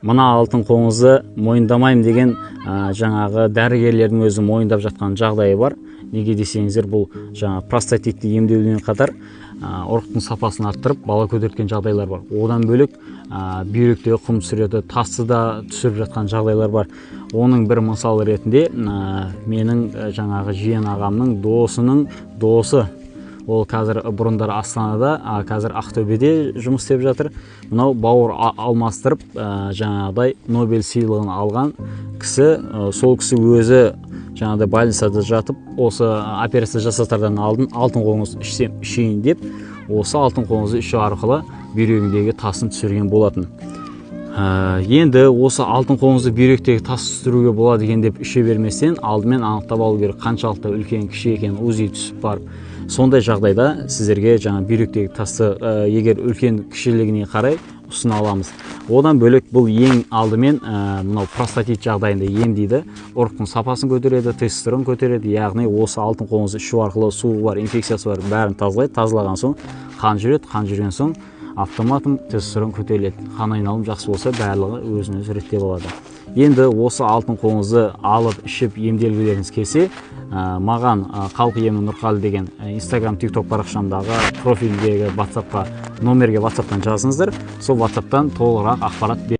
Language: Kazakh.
мына алтын қоңызды мойындамайым деген жаңағы дәрігерлердің өзі мойындап жатқан жағдайы бар. Неге десеңіздер, бұл жаңа простатитті емдеумен қатар ұрықтың сапасын арттырып бала көтерткен жағдайлар бар. Одан бөлек бүйректегі құм түсіреді, тасты да түсіріп жатқан жағдайлар бар. Оның бір мысалы ретінде менің жаңағы жиен ағамның досының досы, ол қазір бұрындар Астанада, қазір Ақтөбеде жұмыс істеп жатыр. Мынау бауыр алмастырып жаңағыдай Нобель сыйлығын алған кісі. Сол кісі өзі жаңағыдай больницада жатып, осы операция жасатардан алдын алтын қоңыз ішейін деп, осы алтын қоңызды ішу арқылы бүйрегіндегі тасын түсірген болатын. Енді осы алтын қоңызды бүйректегі тас түсіруге болады екен деп іше берместен, алдымен анықтап алу керек, қаншалықты үлкен кіші екен, УЗИ түсіп барып. Сондай жағдайда сіздерге жаңа бүйректегі тасты егер үлкен кішілігіне қарай ұсына аламыз. Одан бөлек бұл ең алдымен мынау простатит жағдайында емдейді, ұрықтың сапасын көтереді, тестостерон көтереді. Яғни осы алтын қоңызды ішу арқылы суы бар, инфекциясы бар бәрін тазалайды. Тазалаған соң қан жүреді, қан жүрген соң автоматом тестостерон көтеріледі. Қан айналым жақсы болса, барлығы өзін-өзі реттеп алады. Енді осы алтын қоңызды алып ішіп емделгілеріңіз келсе, маған Халық емі Нұрқали деген Instagram, TikTok парақшамдағы профильдегі WhatsAppқа, номерге WhatsAppтан жазыңыздар. Сол WhatsAppтан толығырақ ақпарат